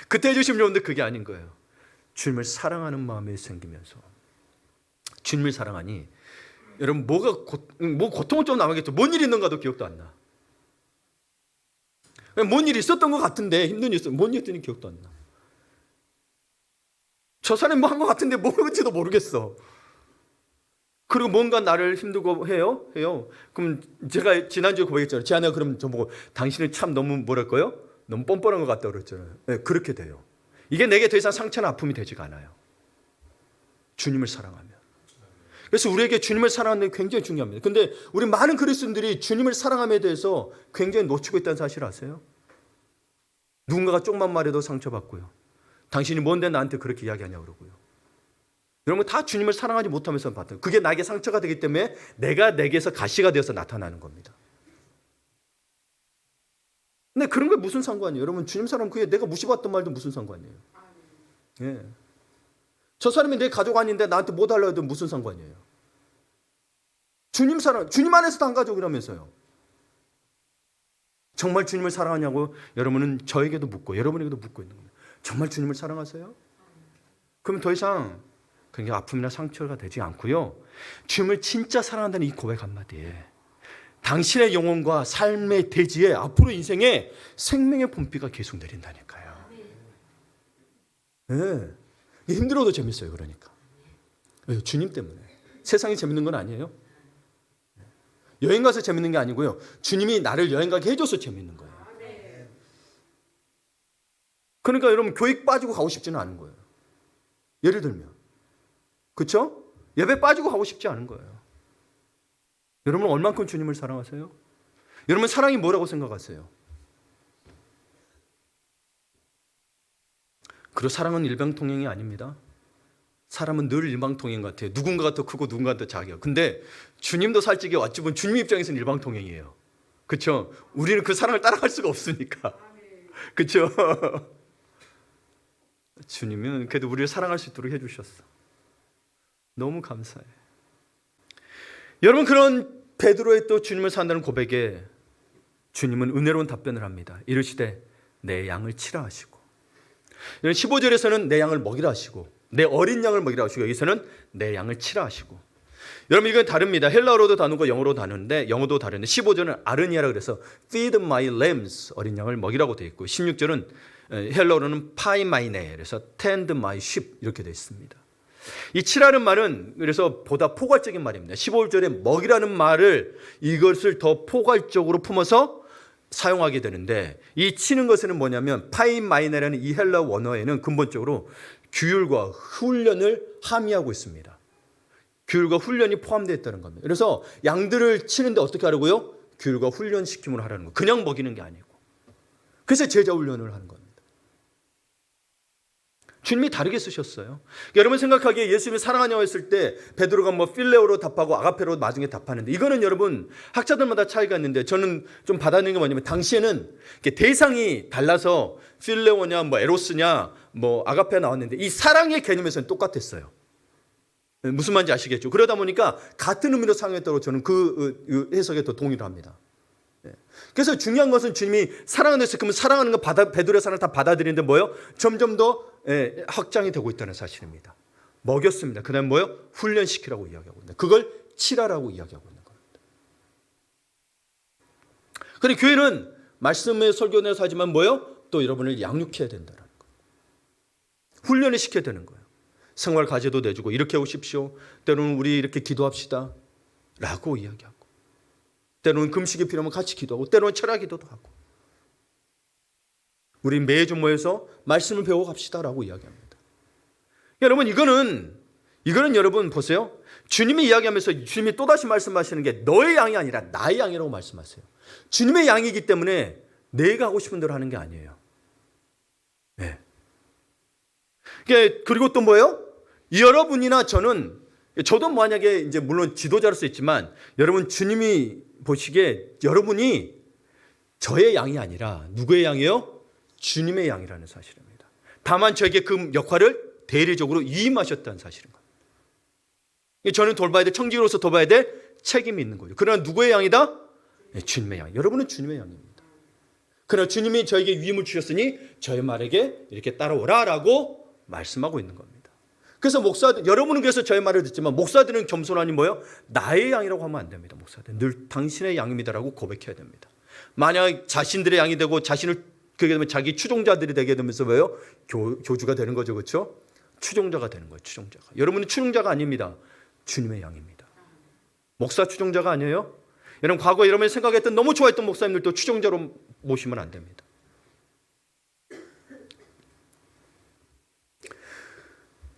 그때 해주시면 좋은데 그게 아닌 거예요. 주님을 사랑하는 마음이 생기면서 주님을 사랑하니 여러분 뭐 고통은 좀 남았겠죠. 뭔 일이 있는가도 기억도 안 나. 뭔 일이 있었던 것 같은데 힘든 일이 있었는데 뭔 일이었더니 기억도 안 나. 저 사람이 뭐 한 것 같은데 뭐인지도 모르겠어. 그리고 뭔가 나를 힘들고 해요. 그럼 제가 지난주에 고백했잖아요. 지한아 그럼 저보고 당신은 참 너무 뭐랄까요? 너무 뻔뻔한 것 같다고 그랬잖아요. 네, 그렇게 돼요. 이게 내게 더 이상 상처나 아픔이 되지가 않아요. 주님을 사랑하면. 그래서 우리에게 주님을 사랑하는 게 굉장히 중요합니다. 근데 우리 많은 그리스도인들이 주님을 사랑함에 대해서 굉장히 놓치고 있다는 사실 아세요? 누군가가 조금만 말해도 상처받고요. 당신이 뭔데 나한테 그렇게 이야기하냐고 그러고요. 여러분 다 주님을 사랑하지 못하면서 받아요. 그게 나에게 상처가 되기 때문에 내가 내게서 가시가 되어서 나타나는 겁니다. 근데 그런 게 무슨 상관이에요? 여러분 주님 사랑 그게 내가 무시받던 말도 무슨 상관이에요? 예. 저 사람이 내 가족 아닌데 나한테 뭐 달라고 해도 무슨 상관이에요? 주님 사랑, 주님 안에서 단 가족이라면서요. 정말 주님을 사랑하냐고 여러분은 저에게도 묻고 여러분에게도 묻고 있는 겁니다. 정말 주님을 사랑하세요? 그럼 더 이상 그게 아픔이나 상처가 되지 않고요. 주님을 진짜 사랑한다는 이 고백 한마디에 당신의 영혼과 삶의 대지에 앞으로 인생에 생명의 봄비가 계속 내린다니까요. 네. 힘들어도 재밌어요. 그러니까. 왜? 주님 때문에. 세상이 재밌는 건 아니에요. 여행 가서 재밌는 게 아니고요. 주님이 나를 여행 가게 해줘서 재밌는 거예요. 그러니까 여러분 교육 빠지고 가고 싶지는 않은 거예요. 예를 들면. 그렇죠? 예배 빠지고 가고 싶지 않은 거예요. 여러분 얼만큼 주님을 사랑하세요? 여러분 사랑이 뭐라고 생각하세요? 그리고 사랑은 일방통행이 아닙니다. 사람은 늘 일방통행 같아요. 누군가가 더 크고 누군가가 더 작아요. 근데 주님도 솔직히 어찌 보면 주님 입장에서는 일방통행이에요. 그렇죠? 우리는 그 사랑을 따라갈 수가 없으니까. 그렇죠? 주님은 그래도 우리를 사랑할 수 있도록 해주셨어. 너무 감사해. 여러분 그런 베드로의 또 주님을 산다는 고백에 주님은 은혜로운 답변을 합니다. 이르시되 내 양을 치라 하시고 15절에서는 내 양을 먹이라 하시고 내 어린 양을 먹이라 하시고 여기서는 내 양을 치라 하시고 여러분 이건 다릅니다. 헬라어로도 다르고 영어로 다른데 영어도 다른데 15절은 아르니아라 그래서 feed my lambs 어린 양을 먹이라고 되어 있고 16절은 헬라어로는 파이마이네 그래서 tend my sheep 이렇게 되어 있습니다. 이 치라는 말은 그래서 보다 포괄적인 말입니다. 15절에 먹이라는 말을 이것을 더 포괄적으로 품어서 사용하게 되는데 이 치는 것은 뭐냐면 파이마이네라는 이 헬라 원어에는 근본적으로 규율과 훈련을 함의하고 있습니다. 규율과 훈련이 포함되어 있다는 겁니다. 그래서 양들을 치는데 어떻게 하라고요? 규율과 훈련시킴으로 하라는 거예요. 그냥 먹이는 게 아니고. 그래서 제자 훈련을 하는 겁니다. 주님이 다르게 쓰셨어요. 여러분 생각하기에 예수님이 사랑하냐고 했을 때 베드로가 뭐 필레오로 답하고 아가페로 나중에 답하는데 이거는 여러분 학자들마다 차이가 있는데 저는 좀 받아들이는 게 뭐냐면 당시에는 대상이 달라서 필레오냐 뭐 에로스냐 뭐 아가페가 나왔는데 이 사랑의 개념에서는 똑같았어요. 무슨 말인지 아시겠죠? 그러다 보니까 같은 의미로 사용했다고 저는 그 해석에 더 동의를 합니다. 그래서 중요한 것은 주님이 사랑하는 데서 그러면 사랑하는 거 베드로의 사랑을 다 받아들이는데 뭐요? 점점 더 확장이 되고 있다는 사실입니다. 먹였습니다. 그 다음에 뭐요? 훈련시키라고 이야기하고 있는 그걸 치라라고 이야기하고 있는 겁니다. 그런데 교회는 말씀의 설교내서 하지만 뭐요? 또 여러분을 양육해야 된다는 거. 훈련을 시켜야 되는 거예요. 생활 과제도 내주고 이렇게 오십시오. 때로는 우리 이렇게 기도합시다. 라고 이야기하고. 때로는 금식이 필요하면 같이 기도하고 때로는 철학 기도도 하고 우리 매주 모여서 말씀을 배워 갑시다라고 이야기합니다. 여러분 이거는 여러분 보세요. 주님이 이야기하면서 주님이 또다시 말씀하시는 게 너의 양이 아니라 나의 양이라고 말씀하세요. 주님의 양이기 때문에 내가 하고 싶은 대로 하는 게 아니에요. 네. 그리고 또 뭐예요? 여러분이나 저도 만약에 이제 물론 지도자로서 있지만 여러분 주님이 보시기에 여러분이 저의 양이 아니라 누구의 양이에요? 주님의 양이라는 사실입니다. 다만 저에게 그 역할을 대리적으로 위임하셨다는 사실인 겁니다. 저는 돌봐야 될 청지기로서 돌봐야 될 책임이 있는 거죠. 그러나 누구의 양이다? 네, 주님의 양. 여러분은 주님의 양입니다. 그러나 주님이 저에게 위임을 주셨으니 저의 말에게 이렇게 따라오라라고 말씀하고 있는 겁니다. 그래서 여러분은 그래서 저의 말을 듣지만 목사들은 겸손하니 뭐요? 나의 양이라고 하면 안 됩니다. 목사들 늘 당신의 양입니다라고 고백해야 됩니다. 만약 자신들의 양이 되고 자신을 그게 되면 자기 추종자들이 되게 되면서 뭐요? 교주가 되는 거죠, 그렇죠? 추종자가 되는 거예요. 추종자가. 여러분은 추종자가 아닙니다. 주님의 양입니다. 목사 추종자가 아니에요. 여러분 과거 여러분이 생각했던 너무 좋아했던 목사님들도 추종자로 모시면 안 됩니다.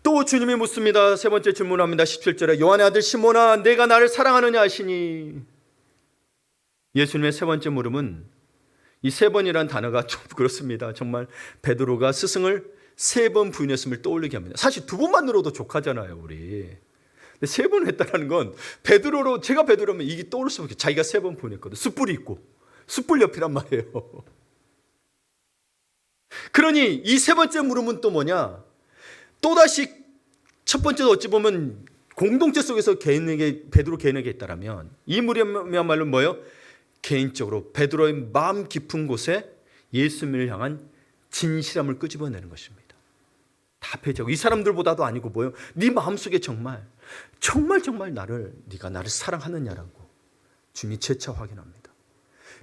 또 주님이 묻습니다. 세 번째 질문합니다. 17절에 요한의 아들 시몬아 내가 나를 사랑하느냐 하시니 예수님의 세 번째 물음은 이 세 번이라는 단어가 좀 그렇습니다. 정말 베드로가 스승을 3번 부인했음을 떠올리게 합니다. 사실 2번만으로도 족하잖아요 우리. 근데 3번 했다는 건 제가 베드로면 이게 떠오를 수밖에. 자기가 3번 부인했거든. 숯불이 있고 숯불 옆이란 말이에요. 그러니 이 세 번째 물음은 또 뭐냐? 또다시 첫 번째도 어찌 보면 공동체 속에서 베드로 개인에게 있다라면 이 물음이야말로 뭐예요? 개인적으로 베드로의 마음 깊은 곳에 예수님을 향한 진실함을 끄집어내는 것입니다. 다 폐지하고 이 사람들보다도 아니고 뭐예요? 네 마음속에 정말 네가 나를 사랑하느냐라고 주님이 재차 확인합니다.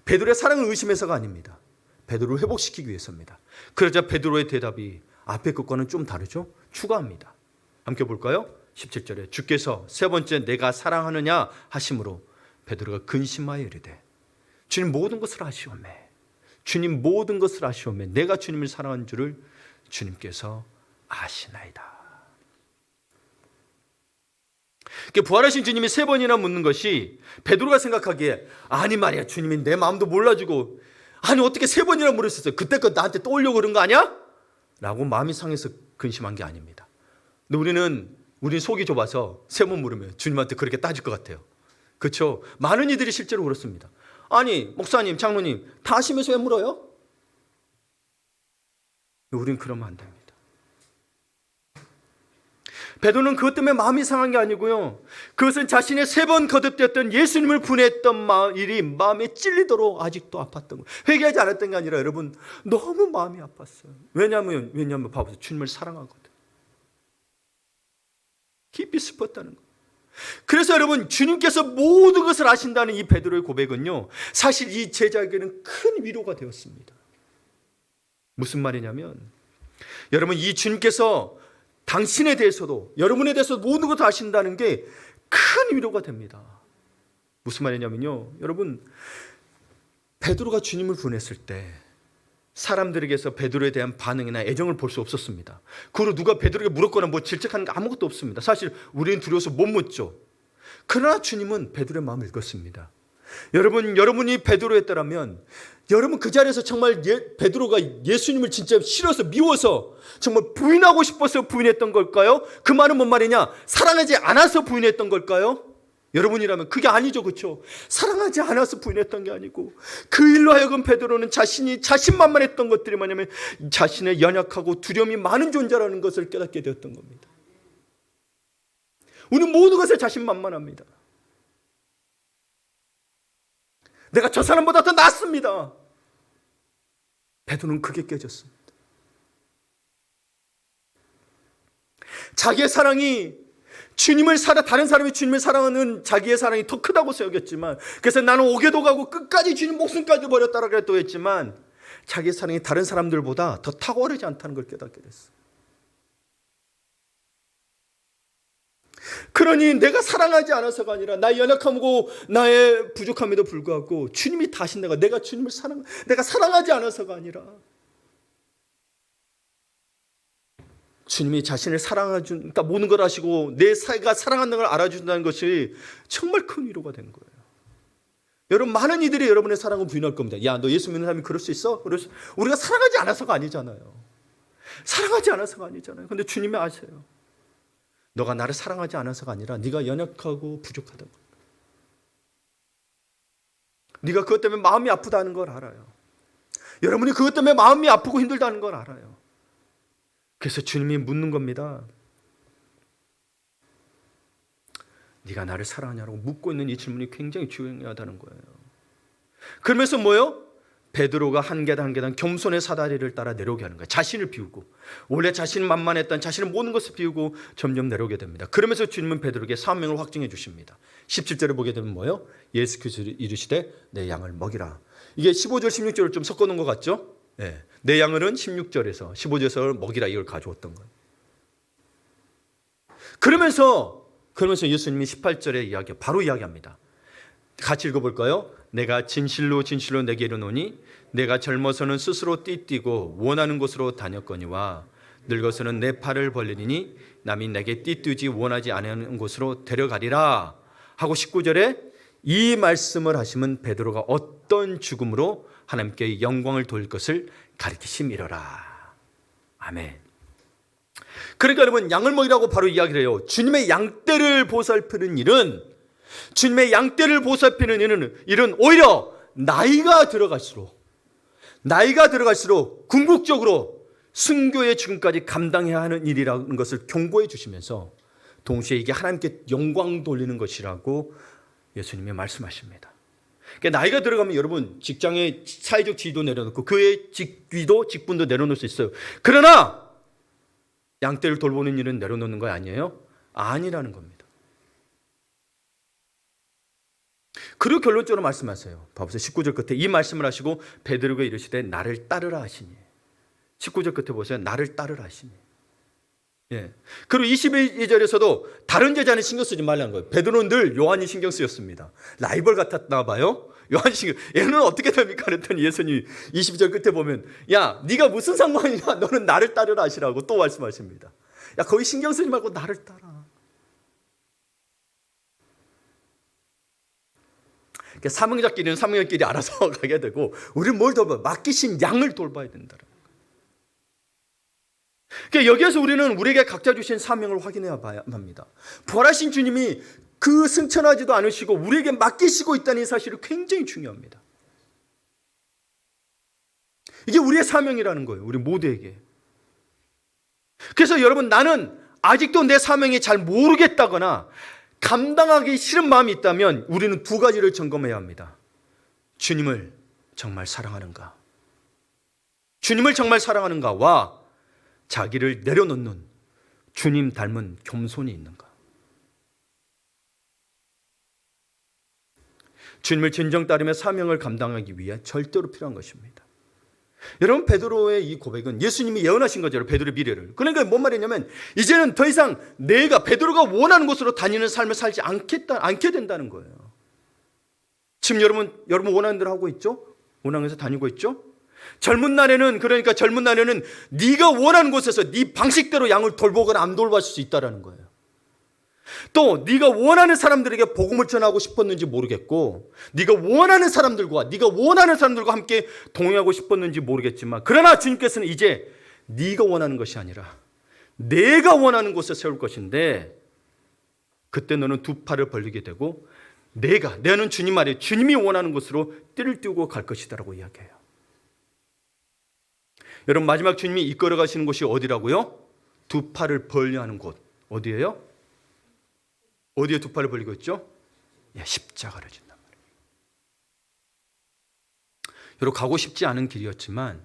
베드로의 사랑을 의심해서가 아닙니다. 베드로를 회복시키기 위해서입니다. 그러자 베드로의 대답이 앞의 것과는 좀 다르죠? 추가합니다. 함께 볼까요? 17절에 주께서 세 번째 내가 사랑하느냐 하심으로 베드로가 근심하여 이르되 주님 모든 것을 아시오매 주님 모든 것을 아시오매 내가 주님을 사랑한 줄을 주님께서 아시나이다. 부활하신 주님이 세 번이나 묻는 것이 베드로가 생각하기에 아니 말이야 주님이 내 마음도 몰라주고 아니 어떻게 세 번이나 물으셨어요? 그때껏 나한테 떠올려고 그런 거 아니야? 라고 마음이 상해서 근심한 게 아닙니다. 근데 우리는 속이 좁아서 세 번 물으면 주님한테 그렇게 따질 것 같아요. 그렇죠? 많은 이들이 실제로 그렇습니다. 아니 목사님 장로님 다 아시면서 왜 물어요? 우리는 그러면 안 됩니다. 베드로는 그것 때문에 마음이 상한 게 아니고요. 그것은 자신의 세 번 거듭되었던 예수님을 분했던 일이 마음에 찔리도록 아직도 아팠던 거예요. 회개하지 않았던 게 아니라 여러분 너무 마음이 아팠어요. 왜냐하면 봐보세요. 주님을 사랑하거든. 깊이 슬펐다는 거예요. 그래서 여러분 주님께서 모든 것을 아신다는 이 베드로의 고백은요. 사실 이 제자에게는 큰 위로가 되었습니다. 무슨 말이냐면 여러분 이 주님께서 당신에 대해서도 여러분에 대해서 모든 것을 아신다는 게 큰 위로가 됩니다. 무슨 말이냐면요. 여러분 베드로가 주님을 분했을 때 사람들에게서 베드로에 대한 반응이나 애정을 볼 수 없었습니다. 그리고 누가 베드로에게 물었거나 뭐 질책하는 게 아무것도 없습니다. 사실 우리는 두려워서 못 묻죠. 그러나 주님은 베드로의 마음을 읽었습니다. 여러분이 베드로였다면 여러분 그 자리에서 정말 베드로가 예수님을 진짜 싫어서 미워서 정말 부인하고 싶어서 부인했던 걸까요? 그 말은 뭔 말이냐? 사랑하지 않아서 부인했던 걸까요? 여러분이라면 그게 아니죠. 그렇죠? 사랑하지 않아서 부인했던 게 아니고 그 일로 하여금 베드로는 자신만만했던 것들이 뭐냐면 자신의 연약하고 두려움이 많은 존재라는 것을 깨닫게 되었던 겁니다. 우리는 모든 것에 자신만만합니다. 내가 저 사람보다 더 낫습니다. 베드로는 그게 깨졌습니다. 자기의 사랑이 다른 사람이 주님을 사랑하는 자기의 사랑이 더 크다고 여겼지만 그래서 나는 오게도 가고 끝까지 주님 목숨까지 버렸다라고 했지만 자기의 사랑이 다른 사람들보다 더 탁월하지 않다는 걸 깨닫게 됐어요. 그러니 내가 사랑하지 않아서가 아니라 나의 연약함이고 나의 부족함에도 불구하고 주님이 다신 내가 주님을 내가 사랑하지 않아서가 아니라 주님이 자신을 사랑해준다 모든 걸 아시고 내가 사랑한다는 걸 알아준다는 것이 정말 큰 위로가 된 거예요. 여러분 많은 이들이 여러분의 사랑을 부인할 겁니다. 야, 너 예수 믿는 사람이 그럴 수 있어? 우리가 사랑하지 않아서가 아니잖아요. 사랑하지 않아서가 아니잖아요. 근데 주님이 아세요. 너가 나를 사랑하지 않아서가 아니라 네가 연약하고 부족하다고. 네가 그것 때문에 마음이 아프다는 걸 알아요. 여러분이 그것 때문에 마음이 아프고 힘들다는 걸 알아요. 그래서 주님이 묻는 겁니다. 네가 나를 사랑하냐고 묻고 있는 이 질문이 굉장히 중요하다는 거예요. 그러면서 뭐요? 베드로가 한 계단 한 계단 겸손의 사다리를 따라 내려오게 하는 거예요. 자신을 비우고 원래 자신만만했던 자신의 모든 것을 비우고 점점 내려오게 됩니다. 그러면서 주님은 베드로에게 사명을 확증해 주십니다. 17절에 보게 되면 뭐예요? 예수께서 이르시되 내 양을 먹이라. 이게 15절 16절을 좀 섞어놓은 것 같죠? 네. 내 양을은 16절에서 15절에서 먹이라 이걸 가져왔던 거예요. 그러면서 예수님이 18절에 바로 이야기합니다. 같이 읽어볼까요? 내가 진실로 진실로 내게 이르노니 내가 젊어서는 스스로 띠뛰고 원하는 곳으로 다녔거니와 늙어서는 내 팔을 벌리니 남이 내게 띠뛰지 원하지 않는 곳으로 데려가리라 하고 19절에 이 말씀을 하시면 베드로가 어떤 죽음으로 하나님께 영광을 돌릴 것을 가르치심이로라. 아멘. 그러니까 여러분 양을 먹이라고 바로 이야기를 해요. 주님의 양떼를 보살피는 일은 오히려 나이가 들어갈수록 궁극적으로 순교의 죽음까지 감당해야 하는 일이라는 것을 경고해 주시면서 동시에 이게 하나님께 영광 돌리는 것이라고 예수님이 말씀하십니다. 그러니까 나이가 들어가면 여러분 직장의 사회적 지위도 내려놓고 그의 직위도 직분도 내려놓을 수 있어요. 그러나 양떼를 돌보는 일은 내려놓는 거 아니에요? 아니라는 겁니다. 그리고 결론적으로 말씀하세요. 봐보세요. 19절 끝에 이 말씀을 하시고 베드로가 이르시되 나를 따르라 하시니. 19절 끝에 보세요. 나를 따르라 하시니. 예. 그리고 22절에서도 다른 제자는 신경 쓰지 말라는 거예요. 베드로는 늘 요한이 신경 쓰였습니다. 라이벌 같았나 봐요. 요한이 신경. 얘는 어떻게 됩니까? 그랬더니 예수님이 22절 끝에 보면 야 네가 무슨 상관이냐. 너는 나를 따르라 하시라고 또 말씀하십니다. 야 거기 신경 쓰지 말고 나를 따라. 그러니까 사명자끼리는 사명자끼리 알아서 가게 되고 우리는 뭘 돌봐? 맡기신 양을 돌봐야 된다. 그러니까 여기에서 우리는 우리에게 각자 주신 사명을 확인해야 합니다. 부활하신 주님이 그 승천하지도 않으시고 우리에게 맡기시고 있다는 이 사실이 굉장히 중요합니다. 이게 우리의 사명이라는 거예요. 우리 모두에게. 그래서 여러분 나는 아직도 내 사명이 잘 모르겠다거나 감당하기 싫은 마음이 있다면 우리는 두 가지를 점검해야 합니다. 주님을 정말 사랑하는가? 주님을 정말 사랑하는가와 자기를 내려놓는 주님 닮은 겸손이 있는가? 주님을 진정 따르며 사명을 감당하기 위해 절대로 필요한 것입니다. 여러분 베드로의 이 고백은 예수님이 예언하신 거죠. 베드로의 미래를. 그러니까 뭔 말이냐면 이제는 더 이상 내가 베드로가 원하는 곳으로 다니는 삶을 살지 않게 된다는 거예요. 지금 여러분 원하는 대로 하고 있죠? 원하는 곳에서 다니고 있죠? 젊은 날에는 네가 원하는 곳에서 네 방식대로 양을 돌보거나 안 돌볼 수 있다라는 거예요. 또 네가 원하는 사람들에게 복음을 전하고 싶었는지 모르겠고 네가 원하는 사람들과 함께 동행하고 싶었는지 모르겠지만 그러나 주님께서는 이제 네가 원하는 것이 아니라 내가 원하는 곳에 세울 것인데 그때 너는 두 팔을 벌리게 되고 너는 주님 아래 주님이 원하는 곳으로 띠를 띄우고 갈 것이다라고 이야기해요. 여러분 마지막 주님이 이끌어 가시는 곳이 어디라고요? 두 팔을 벌려 하는 곳. 어디예요? 어디에 두 팔을 벌리고 있죠? 십자가를 진단 말이에요. 여러분 가고 싶지 않은 길이었지만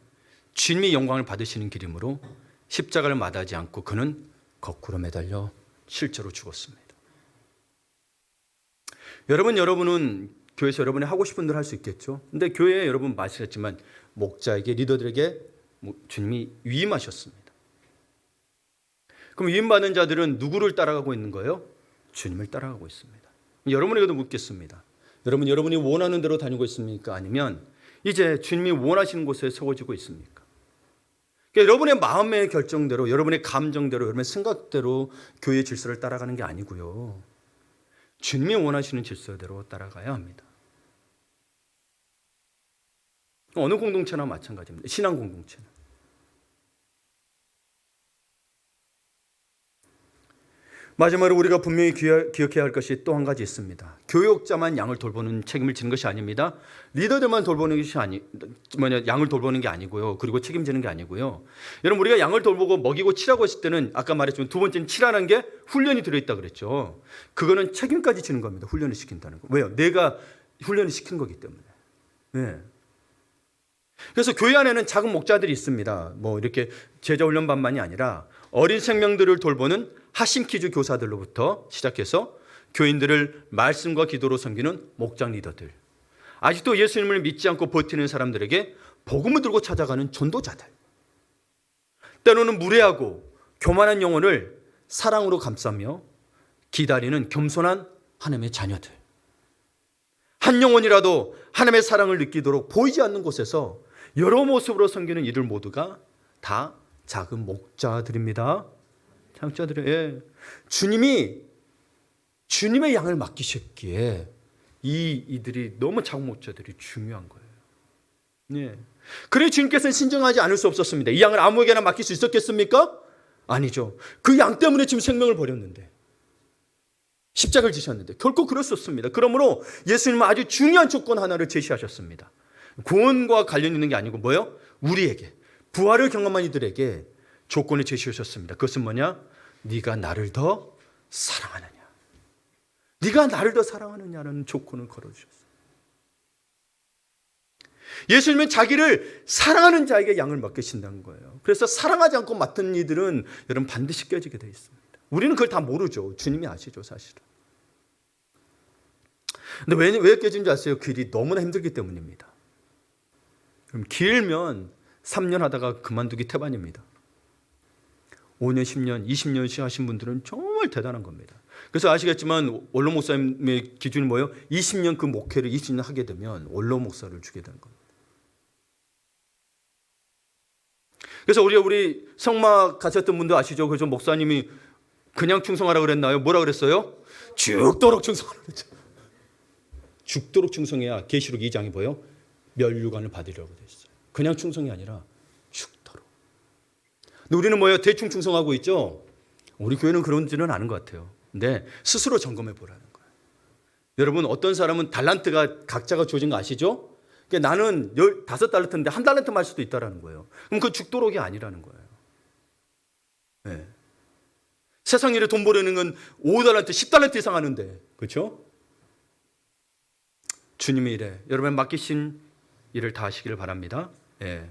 주님이 영광을 받으시는 길이므로 십자가를 마다하지 않고 그는 거꾸로 매달려 실제로 죽었습니다. 여러분은 교회에서 여러분이 하고 싶은 대로 할 수 있겠죠. 근데 교회에 여러분 말씀하셨지만 목자에게 리더들에게 주님이 위임하셨습니다. 그럼 위임받은 자들은 누구를 따라가고 있는 거예요? 주님을 따라가고 있습니다. 여러분에게도 묻겠습니다. 여러분이 원하는 대로 다니고 있습니까? 아니면 이제 주님이 원하시는 곳에 세워지고 있습니까? 그러니까 여러분의 마음의 결정대로, 여러분의 감정대로, 여러분의 생각대로 교회의 질서를 따라가는 게 아니고요. 주님이 원하시는 질서대로 따라가야 합니다. 어느 공동체나 마찬가지입니다. 신앙 공동체는. 마지막으로 우리가 분명히 기억해야 할 것이 또 한 가지 있습니다. 교육자만 양을 돌보는 책임을 지는 것이 아닙니다. 리더들만 돌보는 것이 양을 돌보는 게 아니고요. 그리고 책임지는 게 아니고요. 여러분 우리가 양을 돌보고 먹이고 치라고 했을 때는 아까 말했지만 두 번째는 치라는 게 훈련이 들어있다 그랬죠. 그거는 책임까지 지는 겁니다. 훈련을 시킨다는 거. 왜요? 내가 훈련을 시킨 거기 때문에. 네. 그래서 교회 안에는 작은 목자들이 있습니다. 이렇게 제자 훈련반만이 아니라 어린 생명들을 돌보는 하심키즈 교사들로부터 시작해서 교인들을 말씀과 기도로 섬기는 목장 리더들, 아직도 예수님을 믿지 않고 버티는 사람들에게 복음을 들고 찾아가는 전도자들, 때로는 무례하고 교만한 영혼을 사랑으로 감싸며 기다리는 겸손한 하나님의 자녀들, 한 영혼이라도 하나님의 사랑을 느끼도록 보이지 않는 곳에서 여러 모습으로 섬기는 이들 모두가 다 작은 목자들입니다. 장자들의 주님의 양을 맡기셨기에 이들이 너무 작은 목자들이 중요한 거예요. 네. 그래 주님께서는 신정하지 않을 수 없었습니다. 이 양을 아무에게나 맡길 수 있었겠습니까? 아니죠. 그 양 때문에 지금 생명을 버렸는데 십자가를 지셨는데 결코 그럴 수 없습니다. 그러므로 예수님은 아주 중요한 조건 하나를 제시하셨습니다. 구원과 관련 있는 게 아니고 뭐예요? 우리에게 부활을 경험한 이들에게 조건을 제시하셨습니다. 그것은 뭐냐? 네가 나를 더 사랑하느냐? 네가 나를 더 사랑하느냐는 조건을 걸어주셨어요. 예수님은 자기를 사랑하는 자에게 양을 맡기신다는 거예요. 그래서 사랑하지 않고 맡은 이들은 여러분 반드시 깨지게 돼 있습니다. 우리는 그걸 다 모르죠. 주님이 아시죠, 사실은. 근데 왜 깨진지 아세요? 그 일이 너무나 힘들기 때문입니다. 그럼 길면 3년 하다가 그만두기 태반입니다. 5년, 10년, 20년씩 하신 분들은 정말 대단한 겁니다. 그래서 아시겠지만 원로 목사님의 기준이 뭐예요? 20년 그 목회를 20년 하게 되면 원로 목사를 주게 되는 겁니다. 그래서 우리 성막 가셨던 분도 아시죠? 그래서 목사님이 그냥 충성하라고 그랬나요? 뭐라 그랬어요? 죽도록 충성하라고 그랬죠. 죽도록 충성해야 계시록 2장이 뭐예요? 멸류관을 받으려고 돼 있어요. 그냥 충성이 아니라 죽도록. 근데 우리는 뭐예요? 대충 충성하고 있죠? 우리 교회는 그런지는 않은 것 같아요. 근데 스스로 점검해 보라는 거예요. 여러분, 어떤 사람은 달란트가 각자가 주어진 거 아시죠? 그러니까 나는 15달란트인데 1달란트만 할 수도 있다는 거예요. 그럼 그 죽도록이 아니라는 거예요. 네. 세상 일에 돈 벌려는 건 5달란트, 10달란트 이상 하는데, 그렇죠? 주님의 일에 여러분 맡기신 일을 다 하시기를 바랍니다. 예.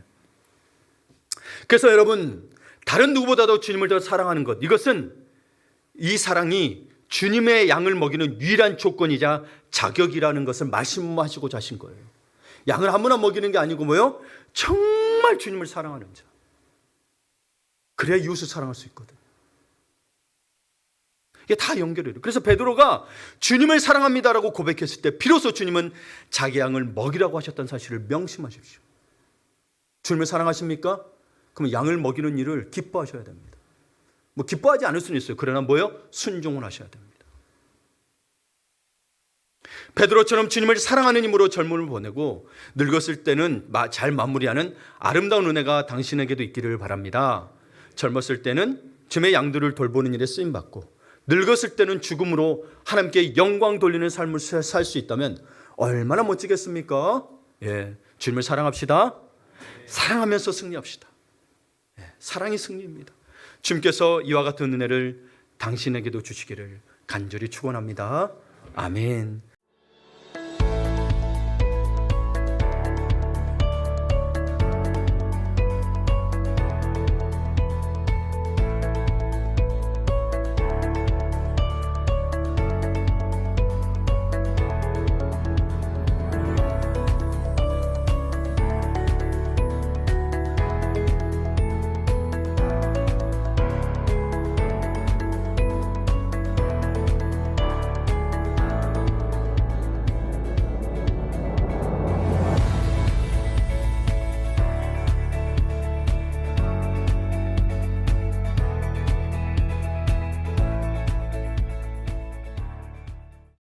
그래서 여러분, 다른 누구보다도 주님을 더 사랑하는 것, 이것은 이 사랑이 주님의 양을 먹이는 유일한 조건이자 자격이라는 것을 말씀하시고자 하신 거예요. 양을 아무나 먹이는 게 아니고 뭐요? 정말 주님을 사랑하는 자. 그래야 이웃을 사랑할 수 있거든. 이게 다 연결해요. 그래서 베드로가 주님을 사랑합니다라고 고백했을 때 비로소 주님은 자기 양을 먹이라고 하셨다는 사실을 명심하십시오. 주님을 사랑하십니까? 그러면 양을 먹이는 일을 기뻐하셔야 됩니다. 뭐 기뻐하지 않을 수는 있어요. 그러나 뭐요? 순종을 하셔야 됩니다. 베드로처럼 주님을 사랑하는 힘으로 젊음을 보내고 늙었을 때는 잘 마무리하는 아름다운 은혜가 당신에게도 있기를 바랍니다. 젊었을 때는 주님의 양들을 돌보는 일에 쓰임받고 늙었을 때는 죽음으로 하나님께 영광 돌리는 삶을 살 수 있다면 얼마나 멋지겠습니까? 예, 주님을 사랑합시다. 사랑하면서 승리합시다. 예, 사랑이 승리입니다. 주님께서 이와 같은 은혜를 당신에게도 주시기를 간절히 축원합니다. 아멘.